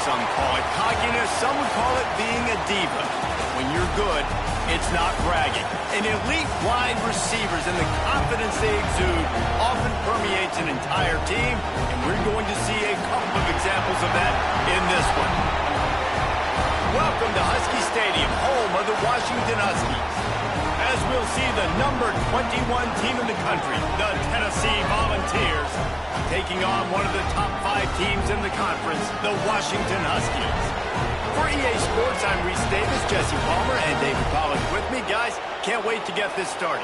Some call it cockiness, some would call it being a diva. When you're good, it's not bragging. An elite wide receivers and the confidence they exude often permeates an entire team, and we're going to see a couple of examples of that in this one. Welcome to Husky Stadium, home of the Washington Huskies. As we'll see the number 21 team in the country, the Tennessee Volunteers, taking on one of the top 5 teams in the conference, the Washington Huskies. For EA Sports, I'm Reese Davis, Jesse Palmer, and David Collins with me. Guys, can't wait to get this started.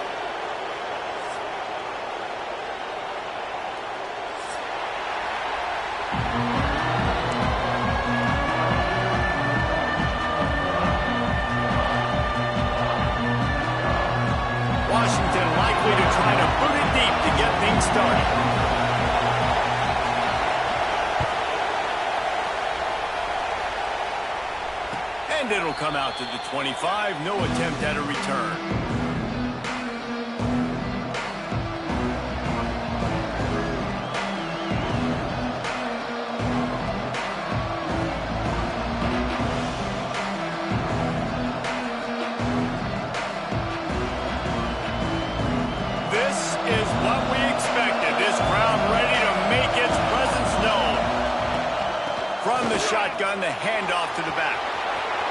Washington likely to try to boot it deep to get things started. And it'll come out to the 25. No attempt at a return. This is what we expected. This crowd ready to make its presence known. From the shotgun, the handoff to the back.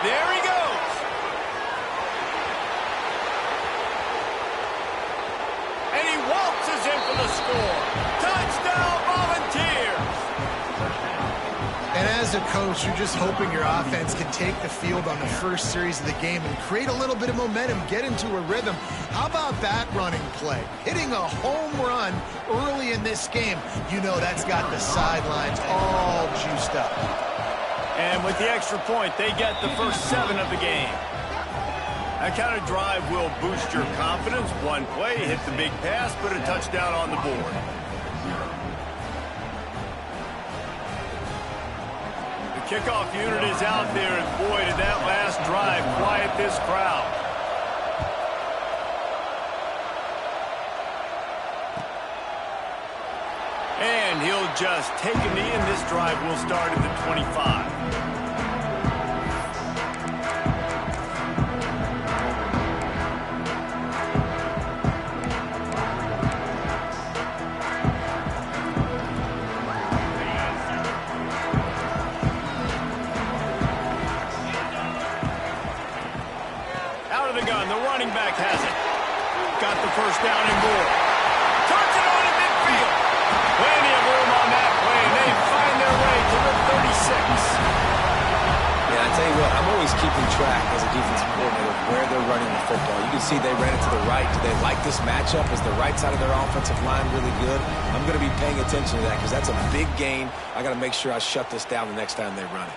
There he goes. And he waltzes in for the score. Touchdown, Volunteers. And as a coach, you're just hoping your offense can take the field on the first series of the game and create a little bit of momentum, get into a rhythm. How about that running play? Hitting a home run early in this game. You know that's got the sidelines all juiced up. And with the extra point, they get the first 7 of the game. That kind of drive will boost your confidence. One play, hit the big pass, put a touchdown on the board. The kickoff unit is out there, and boy, did that last drive quiet this crowd. And he'll just take a knee, and this drive will start at the 25. Out of the gun, the running back has it. Got the first down and more. Turns it on in midfield. Plenty of room on that play, and they find their way to the 36. Yeah, I tell you what, I'm always keeping track as a defensive coordinator of where they're running the football. You can see they ran it to the right. Do they like this matchup? Is the right side of their offensive line really good? I'm going to be paying attention to that because that's a big gain. I got to make sure I shut this down the next time they run it.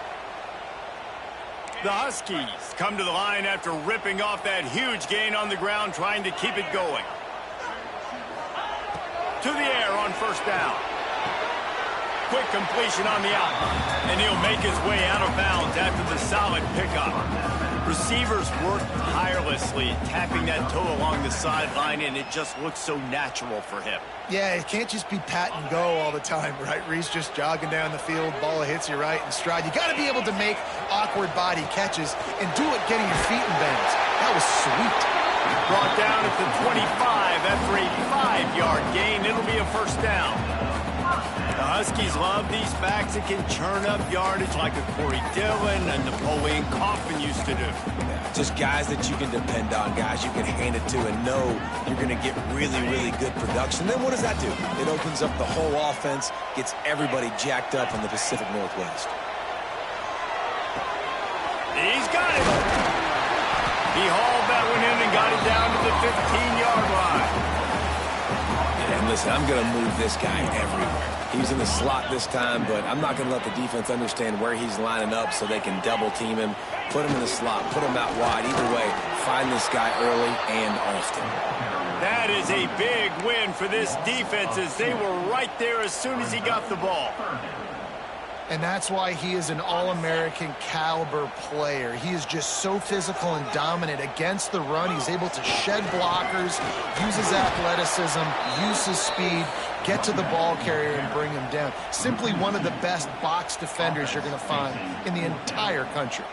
The Huskies come to the line after ripping off that huge gain on the ground, trying to keep it going. To the air on first down. Quick completion on the out. And he'll make his way out of bounds after the solid pickup. Receivers work tirelessly, tapping that toe along the sideline, and it just looks so natural for him. Yeah, it can't just be pat and go all the time, right? Reese just jogging down the field, ball hits you right in stride. You got to be able to make awkward body catches and do it getting your feet in bounds. That was sweet. Brought down at the 25 after a 5-yard gain. It'll be a first down. The Huskies love these backs that can churn up yardage like a Corey Dillon and Napoleon Kaufman used to do. Yeah, just guys that you can depend on, guys you can hand it to and know you're going to get really, really good production. Then what does that do? It opens up the whole offense, gets everybody jacked up in the Pacific Northwest. He's got it. He hauled that one in and got it down to the 15-yard line. And listen, I'm going to move this guy everywhere. He's in the slot this time, but I'm not going to let the defense understand where he's lining up so they can double team him, put him in the slot, put him out wide. Either way, find this guy early and often. That is a big win for this defense as they were right there as soon as he got the ball. And that's why he is an All-American caliber player. He is just so physical and dominant against the run. He's able to shed blockers, use his athleticism, use his speed, get to the ball carrier and bring him down. Simply one of the best box defenders you're going to find in the entire country.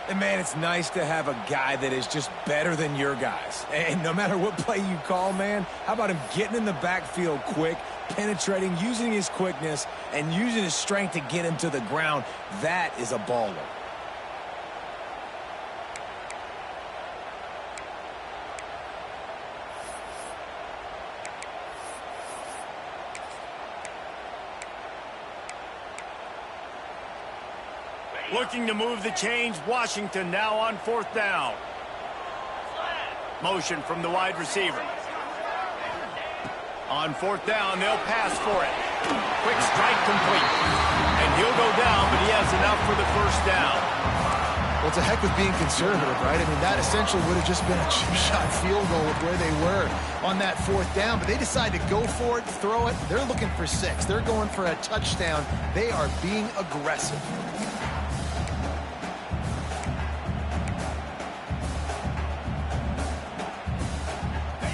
And, man, it's nice to have a guy that is just better than your guys. And no matter what play you call, man, how about him getting in the backfield quick, penetrating, using his quickness, and using his strength to get him to the ground? That is a baller. Looking to move the chains. Washington now on 4th down. Motion from the wide receiver. On 4th down, they'll pass for it. Quick strike complete. And he'll go down, but he has enough for the 1st down. Well, it's a heck of being conservative, right? I mean, that essentially would have just been a cheap-shot field goal with where they were on that 4th down. But they decided to go for it, throw it. They're looking for 6. They're going for a touchdown. They are being aggressive.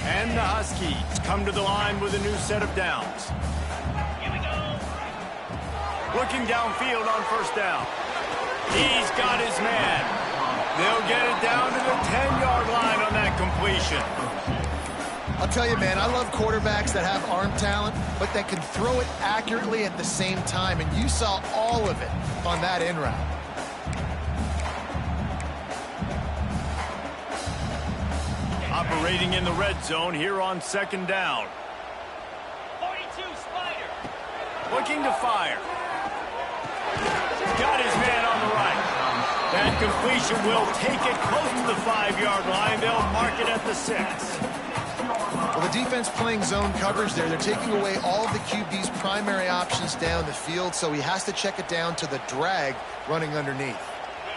And the Huskies come to the line with a new set of downs. Here we go. Looking downfield on 1st down. He's got his man. They'll get it down to the 10-yard line on that completion. I'll tell you, man, I love quarterbacks that have arm talent, but that can throw it accurately at the same time, and you saw all of it on that in route. Operating in the red zone here on 2nd down. 42, Spider. Looking to fire. Got his man on the right. That completion will take it close to the 5-yard line. They'll mark it at the 6. Well, the defense playing zone coverage there. They're taking away all of the QB's primary options down the field, so he has to check it down to the drag running underneath.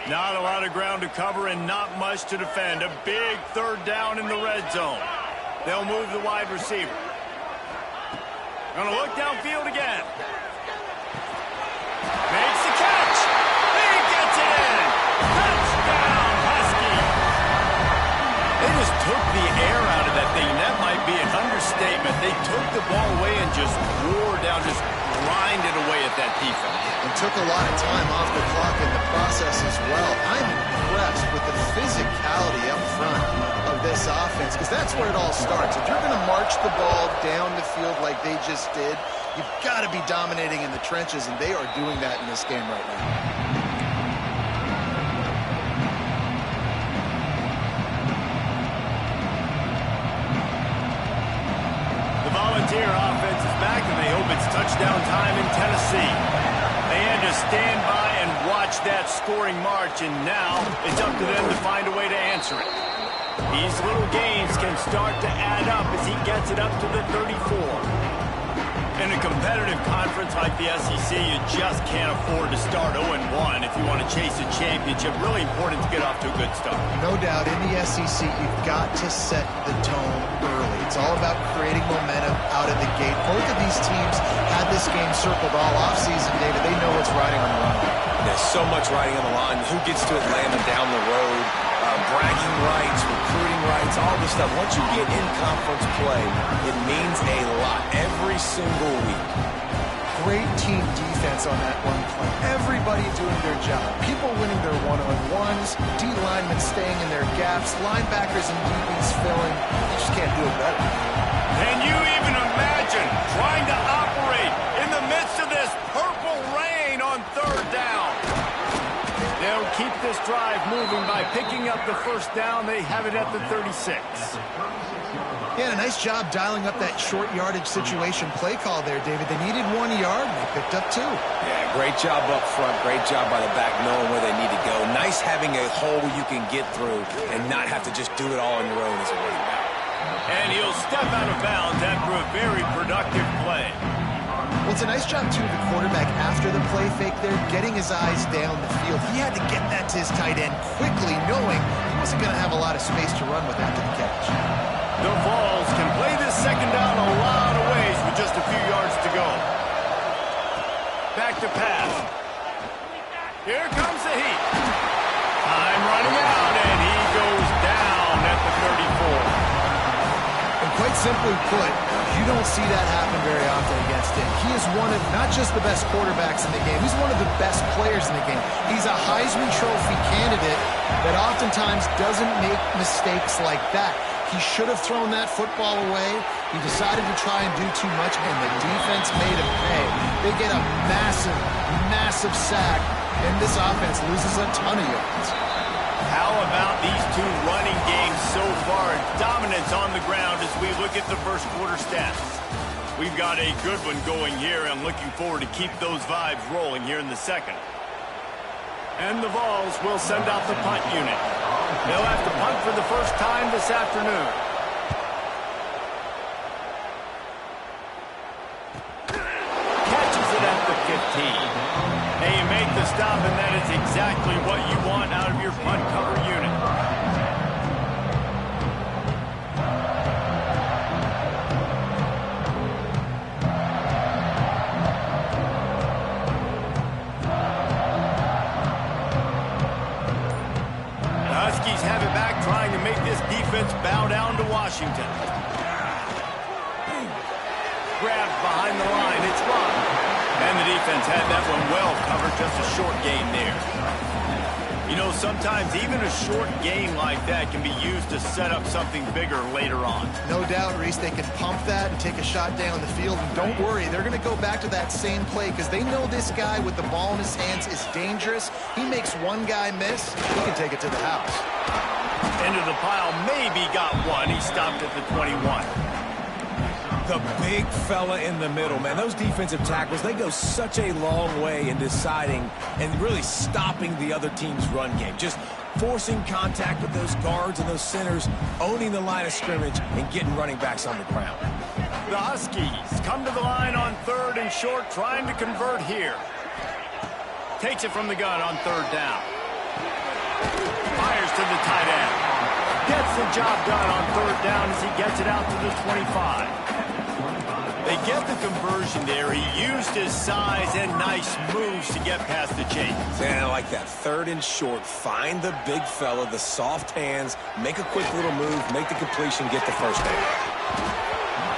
Not a lot of ground to cover and not much to defend. A big 3rd down in the red zone. They'll move the wide receiver. Gonna look downfield again. Makes the catch. He gets it in. Touchdown, Husky. They just took the air out of that thing. That might be an understatement. They took the ball away and just wore down, just grinded away at that defense. And took a lot of time off the clock in the process as well. I'm impressed with the physicality up front of this offense, because that's where it all starts. If you're going to march the ball down the field like they just did, you've got to be dominating in the trenches, and they are doing that in this game right now. The Volunteer offense is back, and they hope it's touchdown time in Tennessee. They had to stand by and watch that scoring march, and now it's up to them to find a way to answer it. These little gains can start to add up as he gets it up to the 34. In a competitive conference like the SEC, you just can't afford to start 0-1 if you want to chase a championship. Really important to get off to a good start. No doubt, in the SEC, you've got to set the tone early. It's all about creating momentum out of the gate. Both of these teams had this game circled all offseason, David. They know what's riding on the line. There's so much riding on the line. Who gets to Atlanta down the road? Bragging rights, recruiting rights, all this stuff. Once you get in conference play, it means a lot every single week. Great team defense on that one play. Everybody doing their job. People winning their one-on-ones, D linemen staying in their gaps, linebackers and DBs filling. You just can't do it better. Can you even imagine trying to operate in the midst of this purple rain on 3rd down? They'll keep this drive moving by picking up the 1st down. They have it at the 36. Yeah, a nice job dialing up that short yardage situation play call there, David. They needed 1 yard, and they picked up 2. Yeah, great job up front. Great job by the back knowing where they need to go. Nice having a hole you can get through and not have to just do it all on your own as a running back. And he'll step out of bounds after a very productive play. Well, it's a nice job, too, of the quarterback after the play fake there, getting his eyes down the field. He had to get that to his tight end quickly, knowing he wasn't going to have a lot of space to run with after the catch. The Vols can play this 2nd down a lot of ways with just a few yards to go. Back to pass. Here comes the heat. Time running out, and he goes down at the 34. And quite simply put, you don't see that happen very often against him. He is one of not just the best quarterbacks in the game, he's one of the best players in the game. He's a Heisman Trophy candidate that oftentimes doesn't make mistakes like that. He should have thrown that football away. He decided to try and do too much, and the defense made him pay. They get a massive, massive sack, and this offense loses a ton of yards. How about these two running games so far? Dominance on the ground as we look at the first quarter stats. We've got a good one going here. I'm looking forward to keep those vibes rolling here in the second. And the Vols will send out the punt unit. They'll have to punt for the first time this afternoon. Catches it at the 15. Hey, you make the stop, and that is exactly what you want out of your punt cover unit. The Huskies have it back, trying to make this defense bow down to Washington. Grabbed behind the line, it's blocked. And the defense had that one well covered, just a short gain there. You know, sometimes even a short gain like that can be used to set up something bigger later on. No doubt, Reese, they can pump that and take a shot down the field. And don't worry, they're going to go back to that same play because they know this guy with the ball in his hands is dangerous. He makes one guy miss, he can take it to the house. Into the pile, maybe got one. He stopped at the 21. The big fella in the middle, man. Those defensive tackles, they go such a long way in deciding and really stopping the other team's run game. Just forcing contact with those guards and those centers, owning the line of scrimmage, and getting running backs on the ground. The Huskies come to the line on third and short, trying to convert here. Takes it from the gun on third down. Fires to the tight end. Gets the job done on third down as he gets it out to the 25. They get the conversion there. He used his size and nice moves to get past the chains. And I like that. Third and short. Find the big fella, the soft hands, make a quick little move, make the completion, get the first down.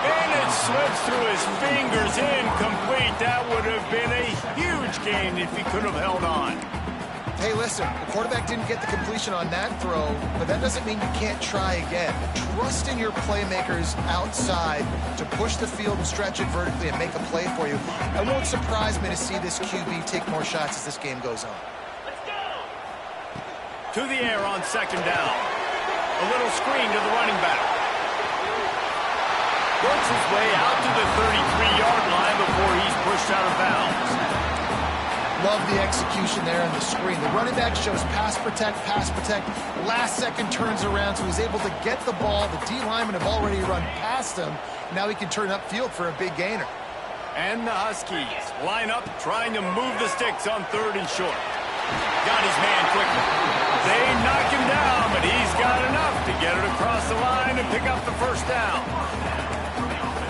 And it slips through his fingers, incomplete. That would have been a huge gain if he could have held on. Hey, listen, the quarterback didn't get the completion on that throw, but that doesn't mean you can't try again. Trust in your playmakers outside to push the field and stretch it vertically and make a play for you. It won't surprise me to see this QB take more shots as this game goes on. Let's go. To the air on second down. A little screen to the running back. Works his way out to the 33-yard line before he's pushed out of bounds. Love the execution there on the screen. The running back shows pass protect, last second turns around, so he's able to get the ball. The D linemen have already run past him. Now he can turn upfield for a big gainer. And the Huskies line up, trying to move the sticks on third and short. Got his man quickly. They knock him down, but he's got enough to get it across the line and pick up the first down.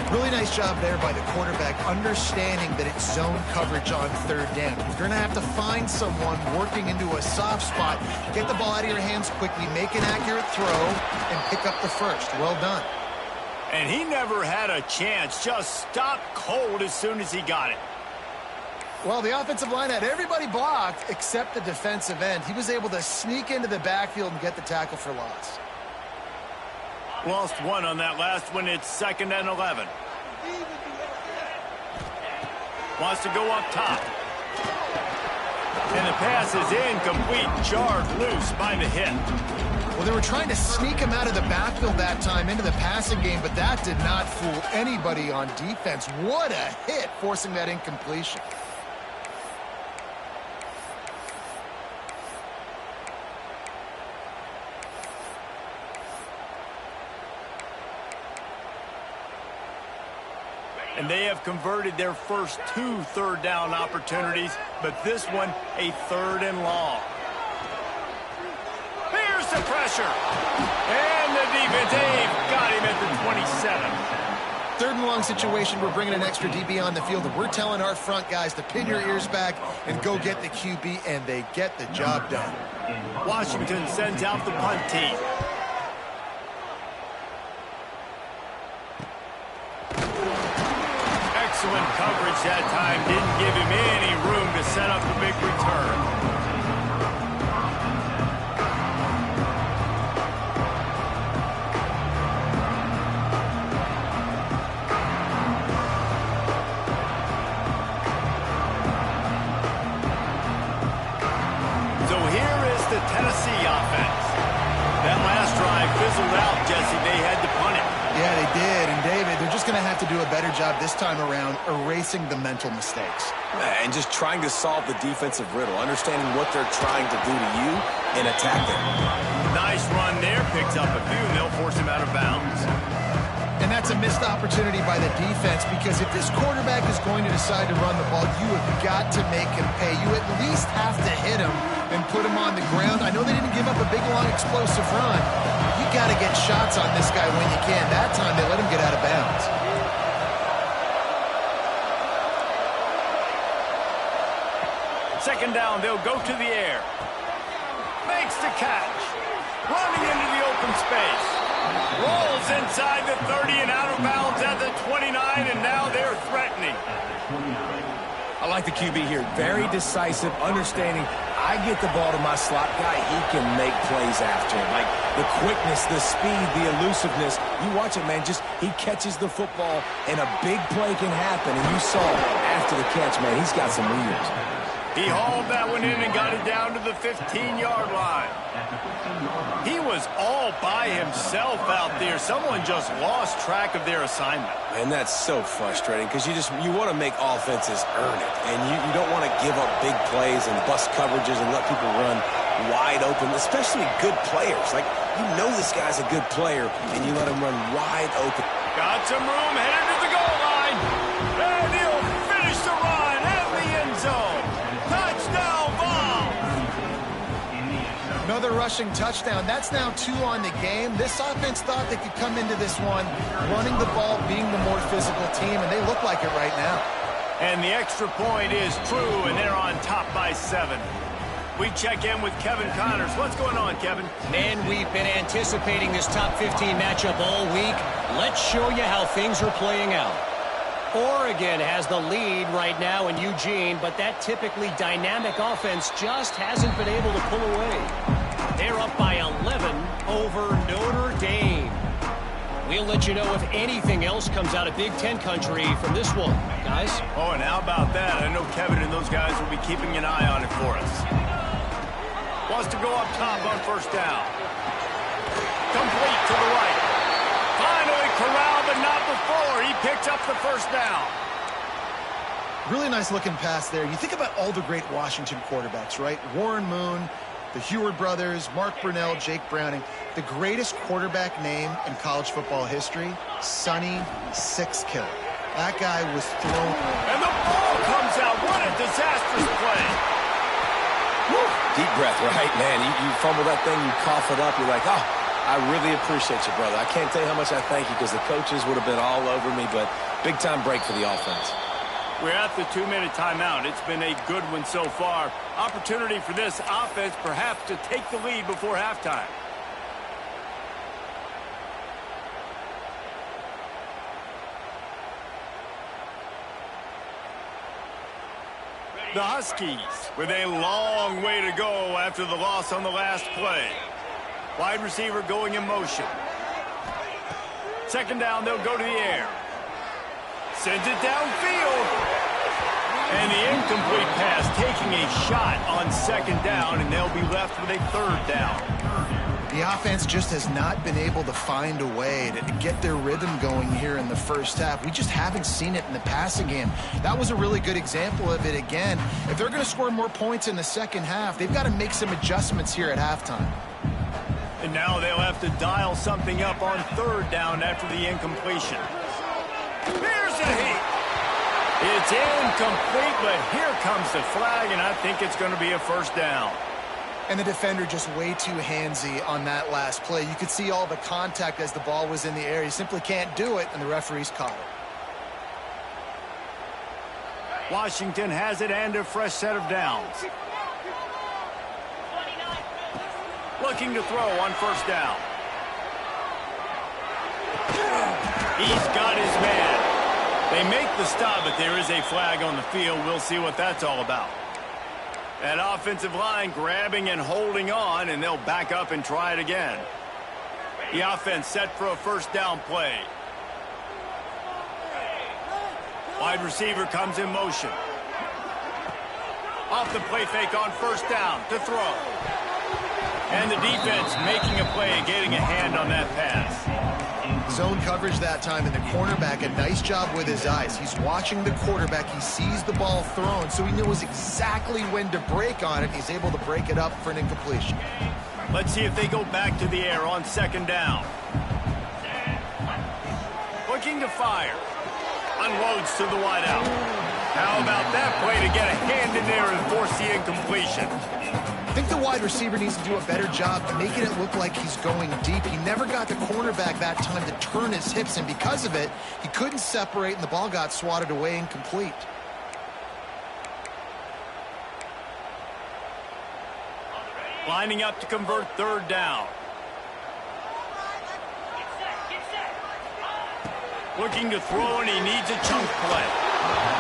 Really nice job there by the quarterback, understanding that it's zone coverage on third down. You're going to have to find someone working into a soft spot, get the ball out of your hands quickly, make an accurate throw, and pick up the first. Well done. And he never had a chance, just stopped cold as soon as he got it. Well, the offensive line had everybody blocked except the defensive end. He was able to sneak into the backfield and get the tackle for loss. Lost one on that last one. It's 2nd and 11. Wants to go up top. And the pass is incomplete. Jarred loose by the hit. Well, they were trying to sneak him out of the backfield that time into the passing game, but that did not fool anybody on defense. What a hit, forcing that incompletion. And they have converted their first 2 third down opportunities, but this one a 3rd and long. Here's the pressure. And the defense, they've got him at the 27. 3rd and long wrong situation, we're bringing an extra DB on the field, and we're telling our front guys to pin your ears back and go get the QB, and they get the job done. Washington sends out the punt team. Excellent coverage that time. Didn't give him any room to set up the big return. Tennessee offense. That last drive fizzled out, Jesse. They had to punt it. Yeah, they did. And, David, they're just going to have to do a better job this time around erasing the mental mistakes. And just trying to solve the defensive riddle, understanding what they're trying to do to you and attack them. Nice run there. Picks up a few, and they'll force him out of bounds. And that's a missed opportunity by the defense, because if this quarterback is going to decide to run the ball, you have got to make him pay. You at least have to hit him and put him on the ground. I know they didn't give up a big, long, explosive run. You got to get shots on this guy when you can. That time, they let him get out of bounds. Second down, they'll go to the air. Makes the catch. Running into the open space. Rolls inside the 30 and out of bounds at the 29, and now they're threatening. I like the QB here. Very decisive, understanding I get the ball to my slot guy, he can make plays after him. Like the quickness, the speed, the elusiveness. You watch it, man, just he catches the football, and a big play can happen. And you saw after the catch, man, he's got some wheels. He hauled that one in and got it down to the 15-yard line. He was all by himself out there. Someone just lost track of their assignment. And that's so frustrating because you want to make offenses earn it. And you don't want to give up big plays and bust coverages and let people run wide open, especially good players. Like, you know this guy's a good player, and you let him run wide open. Got some room, headed to the goal line. And he'll finish the run in the end zone. Touchdown ball. Another rushing touchdown. That's now 2 on the game. This offense thought they could come into this one running the ball, being the more physical team, and they look like it right now. And the extra point is true, and they're on top by 7. We check in with Kevin Connors. What's going on, Kevin? Man, we've been anticipating this top 15 matchup all week. Let's show you how things are playing out. Oregon has the lead right now in Eugene, but that typically dynamic offense just hasn't been able to pull away. They're up by 11 over Notre Dame. We'll let you know if anything else comes out of Big Ten country from this one, guys. Oh, and how about that? I know Kevin and those guys will be keeping an eye on it for us. Wants to go up top on first down. Complete to the right. Finally corralled, but not before. He picked up the first down. Really nice looking pass there. You think about all the great Washington quarterbacks, right? Warren Moon, the Heward brothers, Mark Brunell, Jake Browning. The greatest quarterback name in college football history, Sonny Six Killer. That guy was thrown. And the ball comes out. What a disastrous play. Woo. Deep breath, right, man? You fumble that thing, you cough it up, you're like, oh, I really appreciate you, brother. I can't tell you how much I thank you because the coaches would have been all over me, but big-time break for the offense. We're at the 2-minute timeout. It's been a good one so far. Opportunity for this offense perhaps to take the lead before halftime. The Huskies with a long way to go after the loss on the last play. Wide receiver going in motion. Second down, they'll go to the air. Sends it downfield. And the incomplete pass taking a shot on second down, and they'll be left with a third down. The offense just has not been able to find a way to get their rhythm going here in the first half. We just haven't seen it in the passing game. That was a really good example of it again. If they're going to score more points in the second half, they've got to make some adjustments here at halftime. And now they'll have to dial something up on third down after the incompletion. Here's a hit. It's incomplete, but here comes the flag, and I think it's going to be a first down. And the defender just way too handsy on that last play. You could see all the contact as the ball was in the air. He simply can't do it, and the referee's caught it. Washington has it and a fresh set of downs. Looking to throw on first down. He's got his man. They make the stop, but there is a flag on the field. We'll see what that's all about. That offensive line grabbing and holding on, and they'll back up and try it again. The offense set for a first down play. Wide receiver comes in motion. Off the play fake on first down to throw. And the defense making a play, getting a hand on that pass. Zone coverage that time, and the cornerback, a nice job with his eyes. He's watching the quarterback. He sees the ball thrown, so he knows exactly when to break on it. He's able to break it up for an incompletion. Let's see if they go back to the air on second down. Looking to fire. Unloads to the wideout. How about that play to get a hand in there and force the incompletion? I think the wide receiver needs to do a better job making it look like he's going deep. He never got the cornerback that time to turn his hips, and because of it, he couldn't separate, and the ball got swatted away incomplete. Lining up to convert third down. Looking to throw, and he needs a chunk play.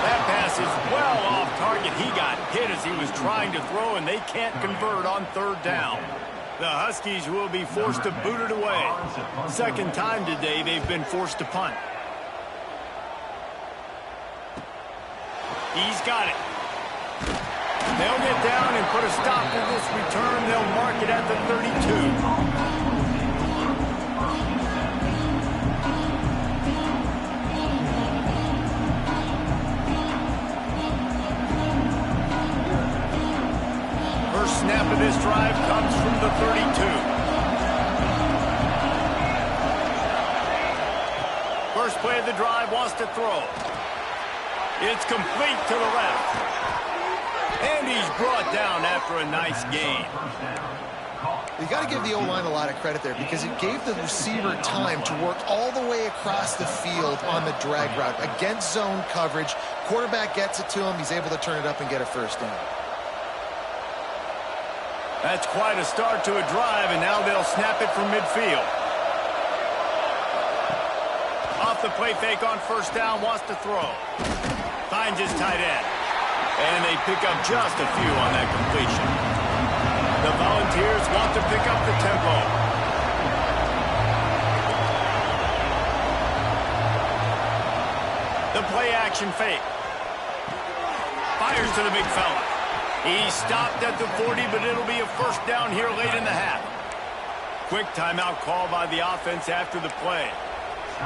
That pass is well off target. He got hit as he was trying to throw, and they can't convert on third down. The Huskies will be forced to boot it away. Second time today they've been forced to punt. He's got it. They'll get down and put a stop to this return. They'll mark it at the 32. Snap of this drive comes from the 32. First play of the drive, wants to throw. It's complete to the left. And he's brought down after a nice gain. You got to give the O-line a lot of credit there because it gave the receiver time to work all the way across the field on the drag route. Against zone coverage, quarterback gets it to him, he's able to turn it up and get a first down. That's quite a start to a drive, and now they'll snap it from midfield. Off the play fake on first down, wants to throw. Finds his tight end. And they pick up just a few on that completion. The Volunteers want to pick up the tempo. The play action fake. Fires to the big fella. He stopped at the 40, but it'll be a first down here late in the half. Quick timeout call by the offense after the play.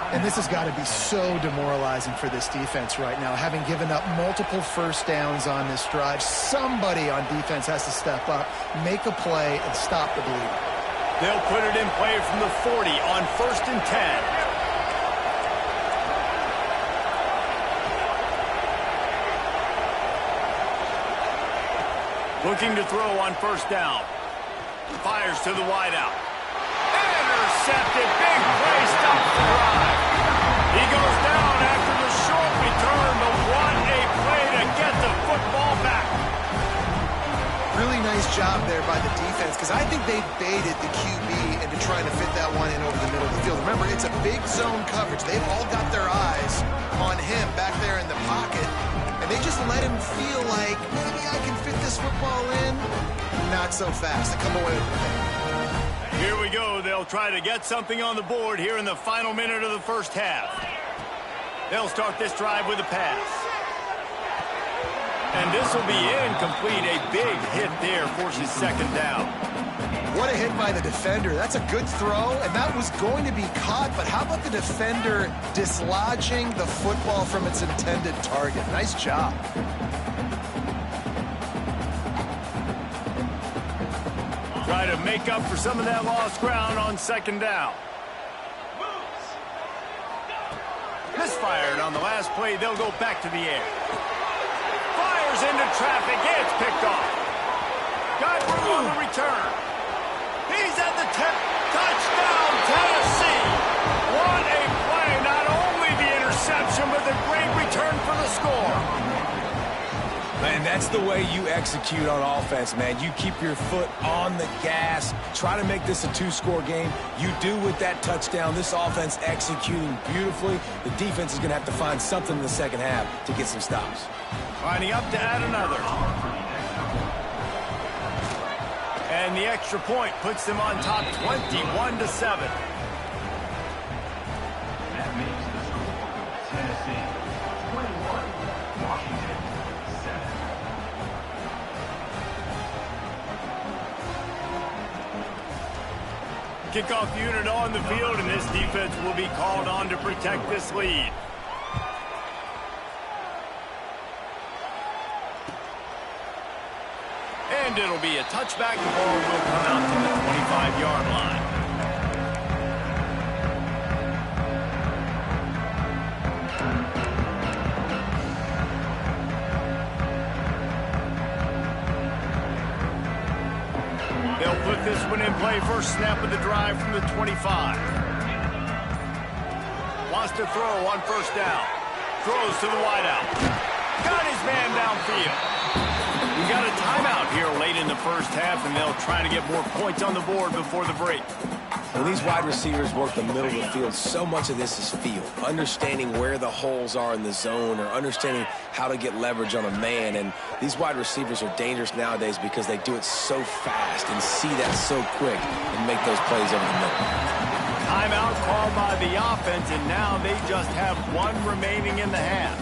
And this has got to be so demoralizing for this defense right now. Having given up multiple first downs on this drive, somebody on defense has to step up, make a play, and stop the bleeding. They'll put it in play from the 40 on first and 10. Looking to throw on first down. Fires to the wideout. Intercepted. Big play. Stops the drive. He goes down after the short return. But what a play to get the football back. Really nice job there by the defense because I think they baited the QB into trying to fit that one in over the middle of the field. Remember, it's a big zone coverage. They've all got their eyes on him back there in the pocket. And they just let him feel like, maybe I can fit this football in. Not so fast. They come away with it. Here we go. They'll try to get something on the board here in the final minute of the first half. They'll start this drive with a pass. And this will be incomplete. A big hit there forces second down. What a hit by the defender. That's a good throw, and that was going to be caught, but how about the defender dislodging the football from its intended target? Nice job. Try to make up for some of that lost ground on second down. Misfired on the last play. They'll go back to the air. Fires into traffic. It's picked off. Got room on the return. He's at the 10. Touchdown, Tennessee. What a play. Not only the interception, but the great return for the score. That's the way you execute on offense, man. You keep your foot on the gas. Try to make this a two-score game. You do with that touchdown. This offense executing beautifully. The defense is going to have to find something in the second half to get some stops. Lining up to add another. And the extra point puts them on top 21-7. That makes the score Tennessee 21, Washington 7. Kickoff unit on the field, and this defense will be called on to protect this lead. And it'll be a touchback. The ball will come out to the 25-yard line. They'll put this one in play. First snap of the drive from the 25. Wants to throw on first down. Throws to the wideout. Got his man downfield. We got a timeout here late in the first half, and they'll try to get more points on the board before the break. When these wide receivers work the middle of the field, so much of this is feel. Understanding where the holes are in the zone or understanding how to get leverage on a man. And these wide receivers are dangerous nowadays because they do it so fast and see that so quick and make those plays over the middle. Timeout called by the offense, and now they just have one remaining in the half.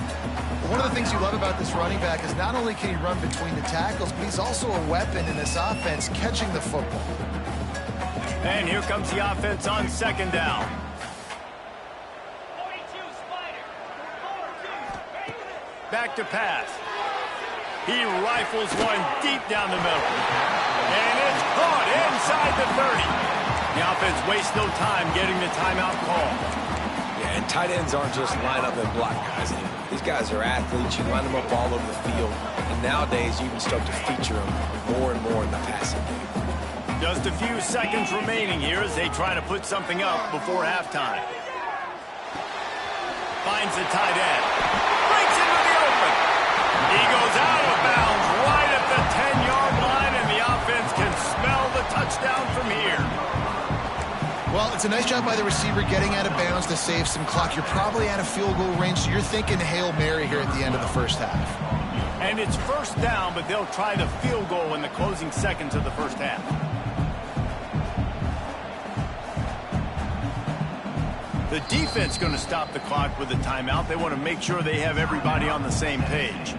One of the things you love about this running back is not only can he run between the tackles, but he's also a weapon in this offense catching the football. And here comes the offense on second down. 42, Spider. 4-2. Back to pass. He rifles one deep down the middle. And it's caught inside the 30. The offense wastes no time getting the timeout call. Yeah, and tight ends aren't just line up and block guys anymore. These guys are athletes. You line them up all over the field. And nowadays, you can start to feature them more and more in the passing game. Just a few seconds remaining here as they try to put something up before halftime. Finds the tight end. Breaks into the open. He goes out of bounds right at the 10-yard line, and the offense can smell the touchdown from here. Well, it's a nice job by the receiver getting out of bounds to save some clock. You're probably out of field goal range, so you're thinking Hail Mary here at the end of the first half. And it's first down, but they'll try the field goal in the closing seconds of the first half. The defense going to stop the clock with a timeout. They want to make sure they have everybody on the same page.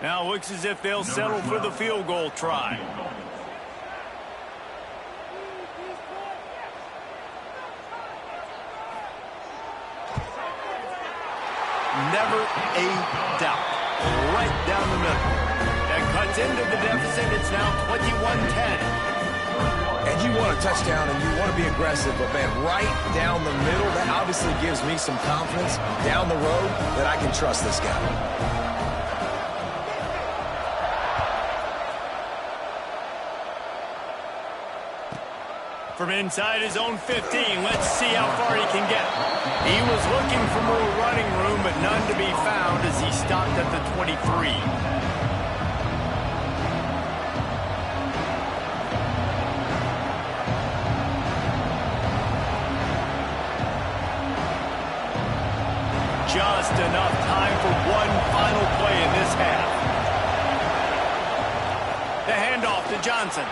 Now looks as if they'll settle for the field goal try. Never a doubt. Right down the middle. That cuts into the deficit. It's now 21-10. And you want a touchdown and you want to be aggressive, but man, right down the middle, that obviously gives me some confidence down the road that I can trust this guy. From inside his own 15, let's see how far he can get. He was looking for more running room, but none to be found as he stopped at the 23. Just enough time for one final play in this half. The handoff to Johnson.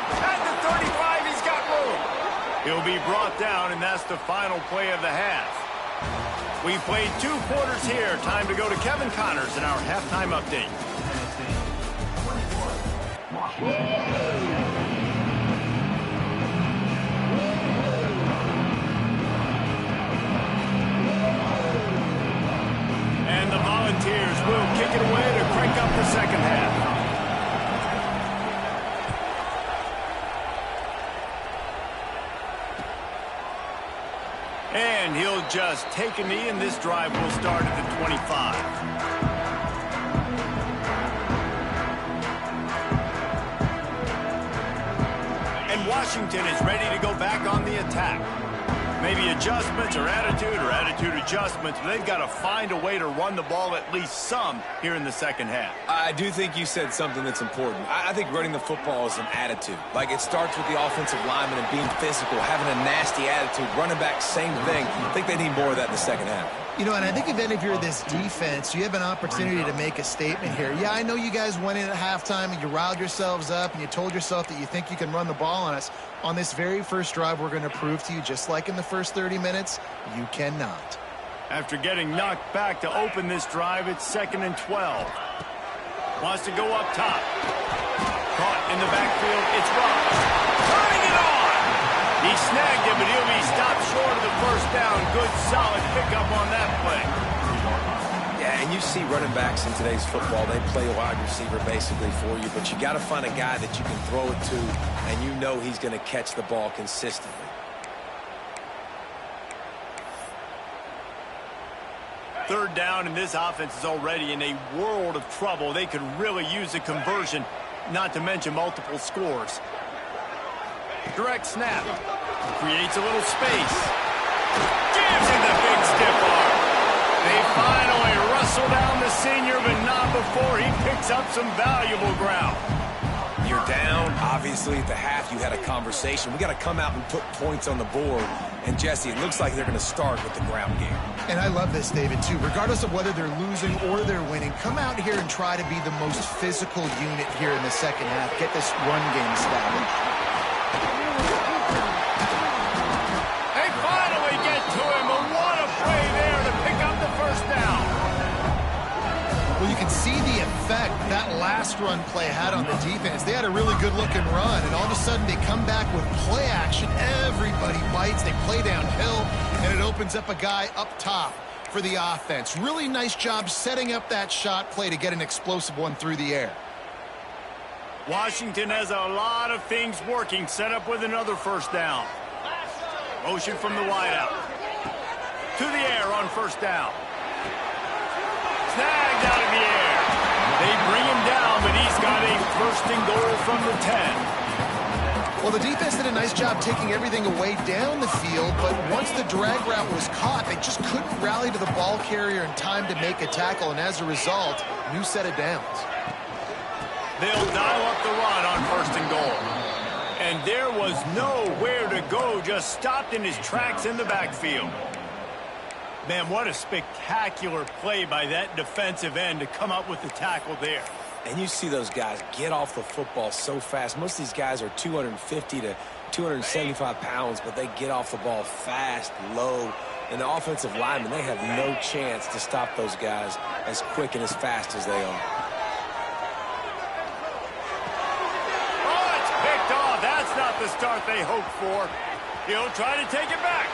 At the 35, he's got room. He'll be brought down, and that's the final play of the half. We've played 2 quarters here. Time to go to Kevin Connors in our halftime update. And the Volunteers will kick it away to crank up the second half. And he'll just take a knee, and this drive will start at the 25. And Washington Washington is ready to go back on the attack. Maybe adjustments or attitude adjustments, but they've got to find a way to run the ball at least some here in the second half. I do think you said something that's important. I think running the football is an attitude. Like, it starts with the offensive lineman and being physical, having a nasty attitude. Running back, same thing. I think they need more of that in the second half. You know, and I think if you're this defense, you have an opportunity to make a statement here. Yeah, I know you guys went in at halftime and you riled yourselves up and you told yourself that you think you can run the ball on us. On this very first drive, we're going to prove to you, just like in the first 30 minutes, you cannot. After getting knocked back to open this drive, it's 2nd and 12. Wants to go up top. Caught in the backfield, it's Ross. Turning it on! He snagged it, but he'll be stopped short of the first down. Good, solid pickup on that play. Yeah, and you see running backs in today's football, they play a wide receiver basically for you, but you got to find a guy that you can throw it to, and you know he's going to catch the ball consistently. Third down, and this offense is already in a world of trouble. They could really use a conversion, not to mention multiple scores. Direct snap. Creates a little space. Gives him the big stiff arm. They finally wrestle down the senior, but not before he picks up some valuable ground. You're down. Obviously, at the half, you had a conversation. We got to come out and put points on the board. And, Jesse, it looks like they're going to start with the ground game. And I love this, David, too. Regardless of whether they're losing or they're winning, come out here and try to be the most physical unit here in the second half. Get this run game established. They finally get to him, but what a play there to pick up the first down. Well, you can see the effect that last run play had on the defense. They had a really good-looking run, and all of a sudden they come back with play action. Everybody bites. They play downhill, and it opens up a guy up top for the offense. Really nice job setting up that shot play to get an explosive one through the air. Washington has a lot of things working, set up with another first down. Motion from the wideout. To the air on first down. Snagged out of the air. They bring him down, but he's got a first and goal from the 10. Well, the defense did a nice job taking everything away down the field, but once the drag route was caught, they just couldn't rally to the ball carrier in time to make a tackle, and as a result, new set of downs. They'll dial up the run on first and goal. And there was nowhere to go, just stopped in his tracks in the backfield. Man, what a spectacular play by that defensive end to come up with the tackle there. And you see those guys get off the football so fast. Most of these guys are 250 to 275 pounds, but they get off the ball fast, low. And the offensive linemen, they have no chance to stop those guys as quick and as fast as they are. That's not the start they hoped for. He'll try to take it back.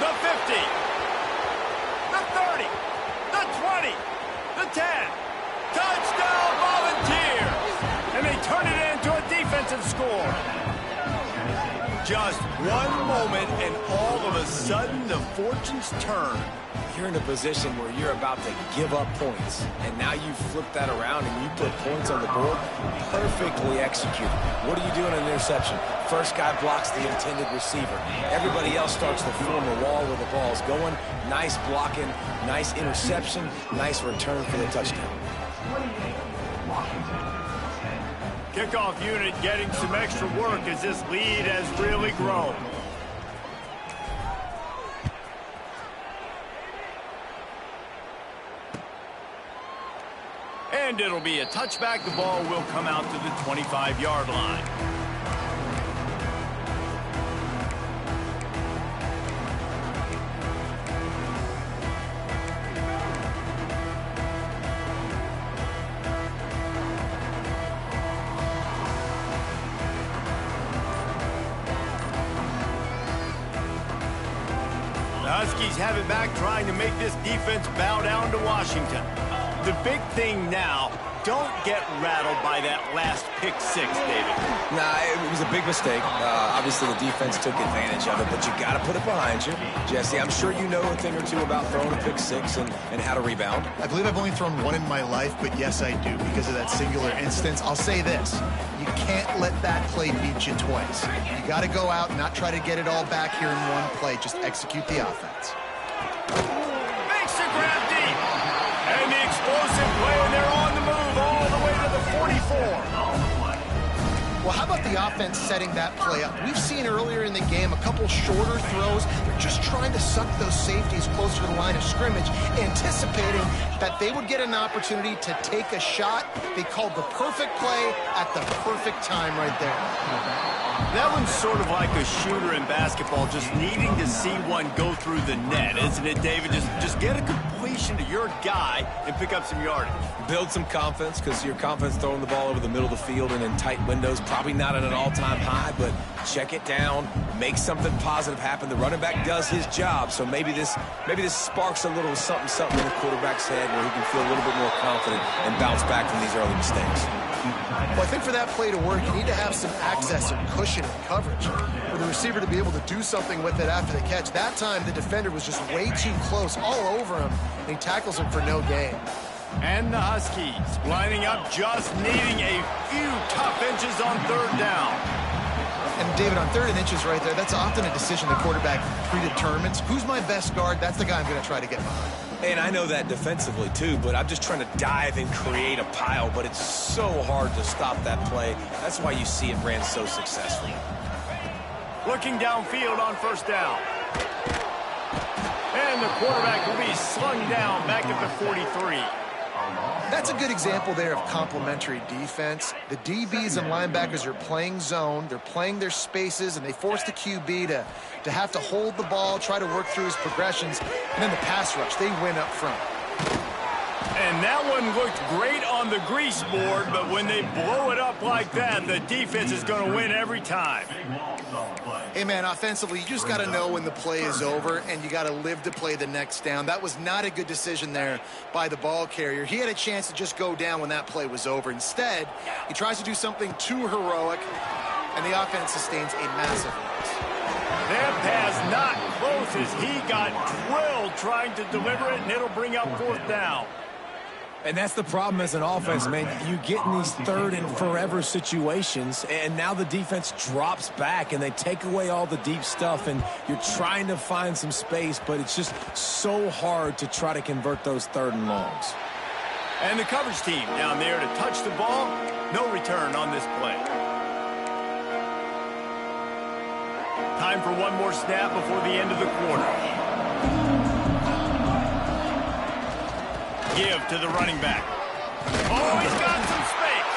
The 50. The 30. The 20. The 10. Touchdown Volunteers. And they turn it into a defensive score. Just one moment and all of a sudden the fortunes turn. You're in a position where you're about to give up points, and now you flip that around and you put points on the board. Perfectly executed. What are you doing in an interception? First guy blocks the intended receiver. Everybody else starts to form a wall where the ball's going. Nice blocking, nice interception, nice return for the touchdown. Kickoff unit getting some extra work as this lead has really grown. And it'll be a touchback. The ball will come out to the 25-yard line. The Huskies have it back, trying to make this defense bow down to Washington. The big thing now, don't get rattled by that last pick six, David. Nah, it was a big mistake. Obviously, the defense took advantage of it, but you got to put it behind you. Jesse, I'm sure you know a thing or two about throwing a pick six and how to rebound. I believe I've only thrown one in my life, but yes, I do because of that singular instance. I'll say this. You can't let that play beat you twice. You got to go out and not try to get it all back here in one play. Just execute the offense. Makes the grab deep. And the explosive play, and they're on the move all the way to the 44. Well, how about the offense setting that play up? We've seen earlier in the game a couple shorter throws. They're just trying to suck those safeties closer to the line of scrimmage, anticipating that they would get an opportunity to take a shot. They called the perfect play at the perfect time right there. That one's sort of like a shooter in basketball, just needing to see one go through the net, isn't it, David? Just get a completion to your guy and pick up some yardage. Build some confidence, because your confidence throwing the ball over the middle of the field and in tight windows, probably not at an all-time high, but check it down, make something positive happen. The running back does his job, so maybe this sparks a little something in the quarterback's head where he can feel a little bit more confident and bounce back from these early mistakes. Well, I think for that play to work, you need to have some access and cushion and coverage for the receiver to be able to do something with it after the catch. That time, the defender was just way too close, all over him, and he tackles him for no gain. And the Huskies lining up, just needing a few tough inches on third down. And David, on third and inches right there, that's often a decision the quarterback predetermines. Who's my best guard? That's the guy I'm going to try to get behind. And I know that defensively, too, but I'm just trying to dive and create a pile, but it's so hard to stop that play. That's why you see it ran so successfully. Looking downfield on first down. And the quarterback will be slung down back at the 43. That's a good example there of complementary defense. The DBs and linebackers are playing zone, they're playing their spaces, and they force the QB to have to hold the ball, try to work through his progressions, and then the pass rush, they win up front. And that one looked great on the grease board, but when they blow it up like that, the defense is going to win every time. Hey, man, offensively, you just got to know when the play is over, and you got to live to play the next down. That was not a good decision there by the ball carrier. He had a chance to just go down when that play was over. Instead, he tries to do something too heroic, and the offense sustains a massive loss. That pass not close as he got drilled trying to deliver it, and it'll bring up fourth down. And that's the problem as an offense, man. You get in these third and forever situations, and now the defense drops back, and they take away all the deep stuff, and you're trying to find some space, but it's just so hard to try to convert those third and longs. And the coverage team down there to touch the ball. No return on this play. Time for one more snap before the end of the quarter. Give to the running back. Oh, he's got some space.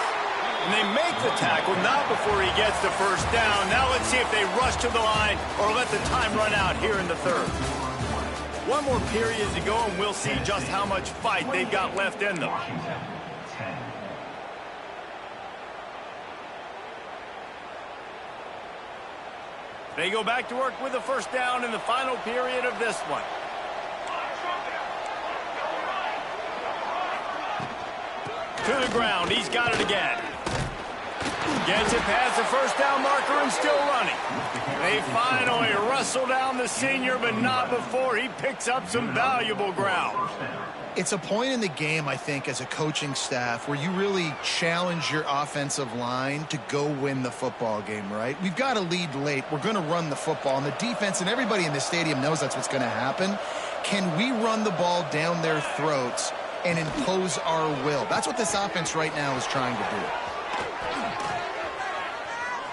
And they make the tackle, not before he gets the first down. Now let's see if they rush to the line or let the time run out here in the third. One more period to go, and we'll see just how much fight they've got left in them. They go back to work with the first down in the final period of this one. To the ground, he's got it again. Gets it past the first down marker and still running. They finally wrestle down the senior, but not before he picks up some valuable ground. It's a point in the game, I think, as a coaching staff where you really challenge your offensive line to go win the football game, right? We've got to lead late. We're going to run the football, and the defense and everybody in the stadium knows that's what's going to happen. Can we run the ball down their throats and impose our will? That's what this offense right now is trying to do.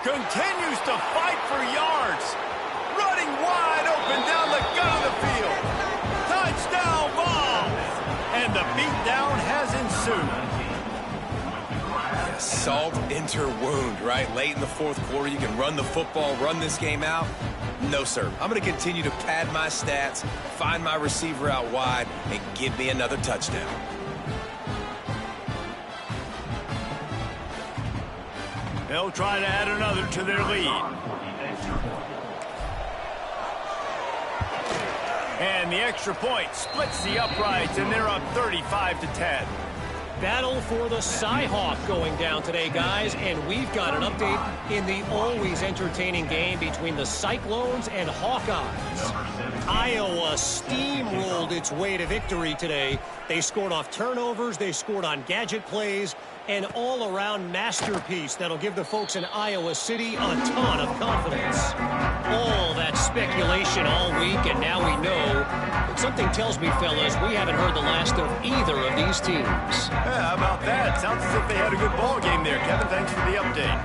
Continues to fight for yards. Running wide open down the gut of the field. Touchdown ball. And the beatdown has ensued. Salt into wound, right? Late in the fourth quarter, you can run the football, run this game out. No, sir. I'm going to continue to pad my stats, find my receiver out wide, and give me another touchdown. They'll try to add another to their lead. And the extra point splits the uprights, and they're up 35-10. battle for the Cy-Hawk going down today, guys, and we've got an update in the always entertaining game between the Cyclones and Hawkeyes. Iowa steamrolled its way to victory today. They scored off turnovers, they scored on gadget plays, an all-around masterpiece that'll give the folks in Iowa City a ton of confidence. All that speculation all week, and now we know. But something tells me, fellas, we haven't heard the last of either of these teams. Yeah, how about that? Sounds as if they had a good ball game there. Kevin, thanks for the update.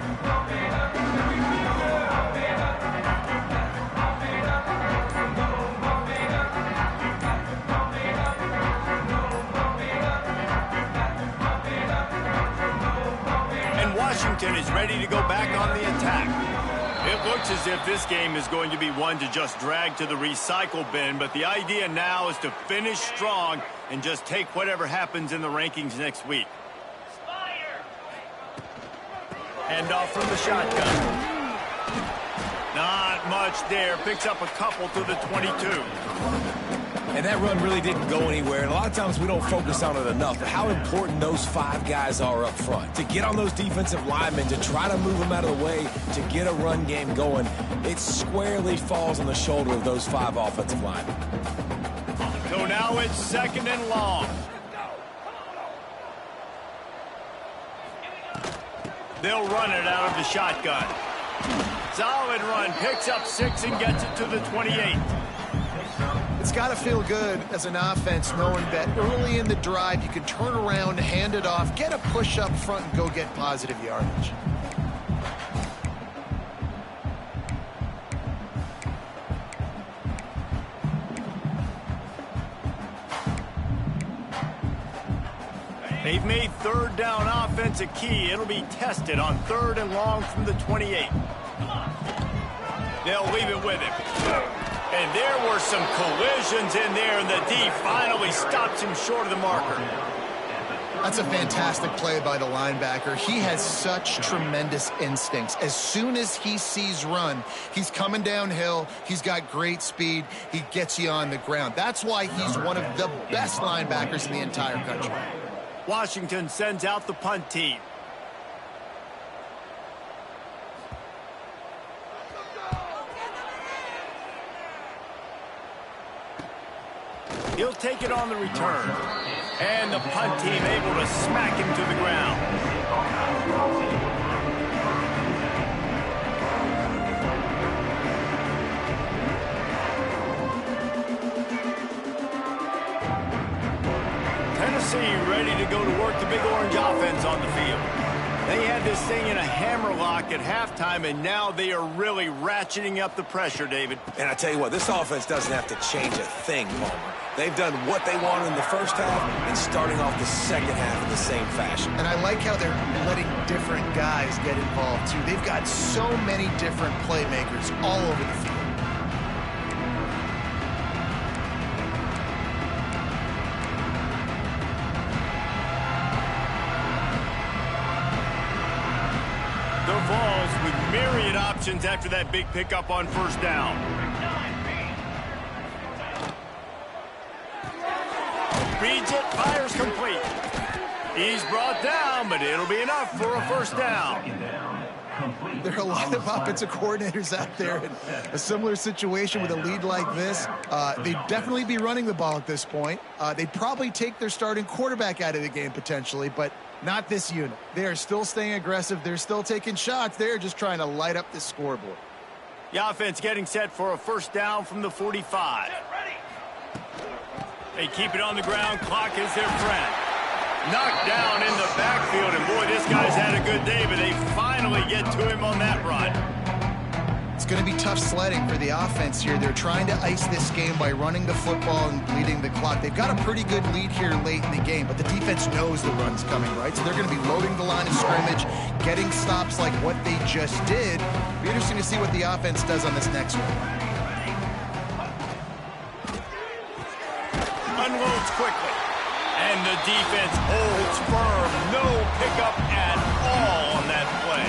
And Washington is ready to go back on the attack. It looks as if this game is going to be one to just drag to the recycle bin, but the idea now is to finish strong and just take whatever happens in the rankings next week. Hand off from the shotgun. Not much there. Picks up a couple to the 22. And that run really didn't go anywhere. And a lot of times we don't focus on it enough, but how important those 5 guys are up front. To get on those defensive linemen, to try to move them out of the way, to get a run game going, it squarely falls on the shoulder of those 5 offensive linemen. So now it's 2nd and long. They'll run it out of the shotgun. Solid run, picks up 6 and gets it to the 28. It's got to feel good as an offense knowing that early in the drive you can turn around, hand it off, get a push up front, and go get positive yardage. They've made 3rd down offense a key. It'll be tested on 3rd and long from the 28. They'll leave it with him. And there were some collisions in there, and the D finally stops him short of the marker. That's a fantastic play by the linebacker. He has such tremendous instincts. As soon as he sees run, he's coming downhill. He's got great speed. He gets you on the ground. That's why he's one of the best linebackers in the entire country. Washington sends out the punt team. He'll take it on the return. And the punt team able to smack him to the ground. Tennessee ready to go to work the Big Orange offense on the field. They had this thing in a hammerlock at halftime, and now they are really ratcheting up the pressure, David. And I tell you what, this offense doesn't have to change a thing, Palmer. They've done what they wanted in the first half and starting off the second half in the same fashion. And I like how they're letting different guys get involved, too. They've got so many different playmakers all over the field. The Vols with myriad options after that big pickup on 1st down. Reads it, fires complete. He's brought down, but it'll be enough for a 1st down. There are a lot of offensive coordinators out there in a similar situation with a lead like this. They'd definitely be running the ball at this point. They'd probably take their starting quarterback out of the game potentially, but not this unit. They are still staying aggressive. They're still taking shots. They're just trying to light up the scoreboard. The offense getting set for a 1st down from the 45. They keep it on the ground. Clock is their friend. Knocked down in the backfield, and boy, this guy's had a good day, but they finally get to him on that run. It's going to be tough sledding for the offense here. They're trying to ice this game by running the football and bleeding the clock. They've got a pretty good lead here late in the game, but the defense knows the run's coming, right? So they're going to be loading the line of scrimmage, getting stops like what they just did. It'll be interesting to see what the offense does on this next one. Unloads quickly. And the defense holds firm. No pickup at all on that play.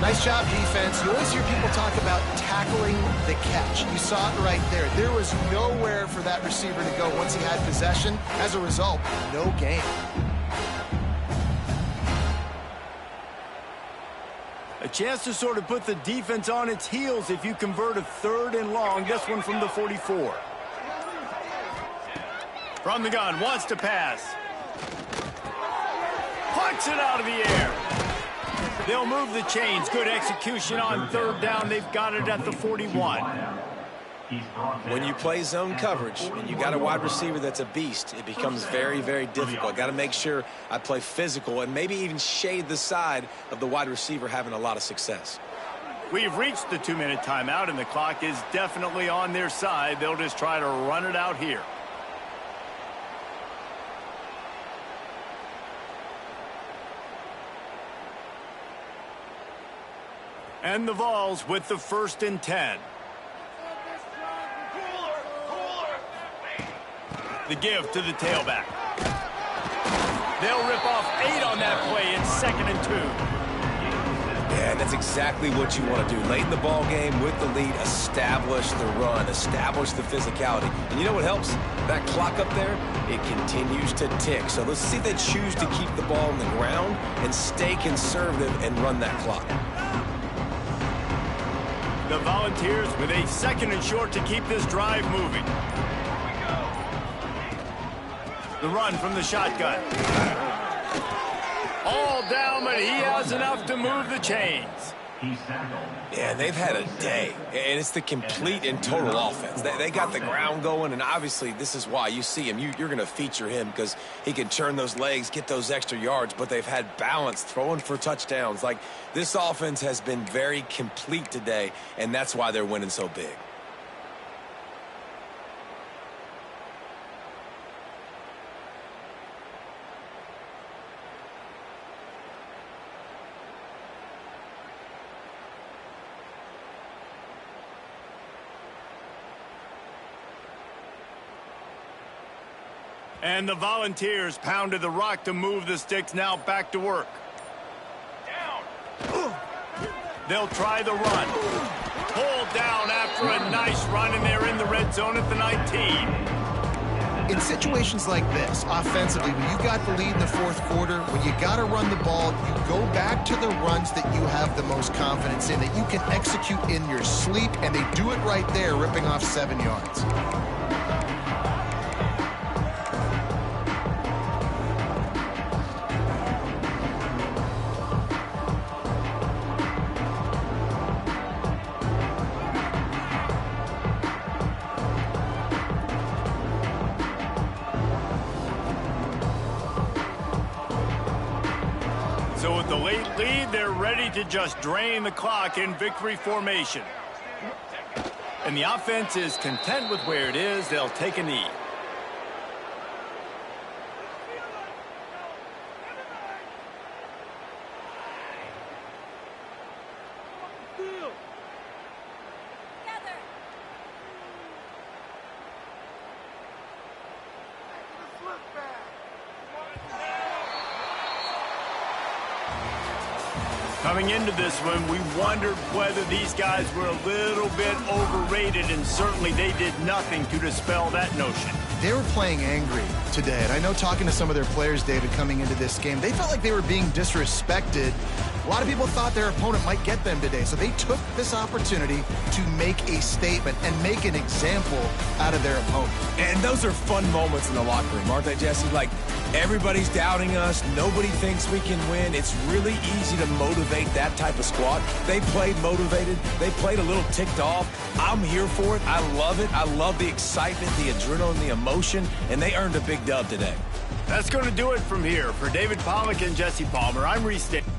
Nice job, defense. You always hear people talk about tackling the catch. You saw it right there. There was nowhere for that receiver to go once he had possession. As a result, no gain. A chance to sort of put the defense on its heels if you convert a 3rd and long. This one from the 44. From the gun, wants to pass. Punts it out of the air. They'll move the chains. Good execution on 3rd down. They've got it at the 41. When you play zone coverage and you got a wide receiver that's a beast, it becomes very, very difficult. Got to make sure I play physical and maybe even shade the side of the wide receiver having a lot of success. We've reached the 2-minute timeout, and the clock is definitely on their side. They'll just try to run it out here. And the Vols with the 1st and 10. The give to the tailback. They'll rip off 8 on that play. It's 2nd and 2. Yeah, that's exactly what you want to do. Late in the ball game with the lead, establish the run, establish the physicality. And you know what helps? That clock up there, it continues to tick. So let's see if they choose to keep the ball on the ground and stay conservative and run that clock. The Volunteers with a 2nd and short to keep this drive moving. The run from the shotgun. All down, but he has enough to move the chains. Yeah, they've had a day, and it's the complete and total offense. They got the ground going, and obviously this is why you see him. You're going to feature him because he can turn those legs, get those extra yards, but they've had balance, throwing for touchdowns. Like, this offense has been very complete today, and that's why they're winning so big. And the Volunteers pounded the rock to move the sticks. Now back to work. Down. They'll try the run. Pulled down after a nice run, and they're in the red zone at the 19. In situations like this, offensively, when you got the lead in the 4th quarter, when you got to run the ball, you go back to the runs that you have the most confidence in, that you can execute in your sleep, and they do it right there, ripping off 7 yards. So with the late lead, they're ready to just drain the clock in victory formation. And the offense is content with where it is. They'll take a knee. Coming into this one, we wondered whether these guys were a little bit overrated, and certainly they did nothing to dispel that notion. They were playing angry today, and I know talking to some of their players, David, coming into this game, they felt like they were being disrespected. A lot of people thought their opponent might get them today, so they took this opportunity to make a statement and make an example out of their opponent. And those are fun moments in the locker room, aren't they, Jesse? Like, everybody's doubting us. Nobody thinks we can win. It's really easy to motivate that type of squad. They played motivated. They played a little ticked off. I'm here for it. I love it. I love the excitement, the adrenaline, the emotion, and they earned a big dub today. That's going to do it from here. For David Pollack and Jesse Palmer, I'm Reese Davis.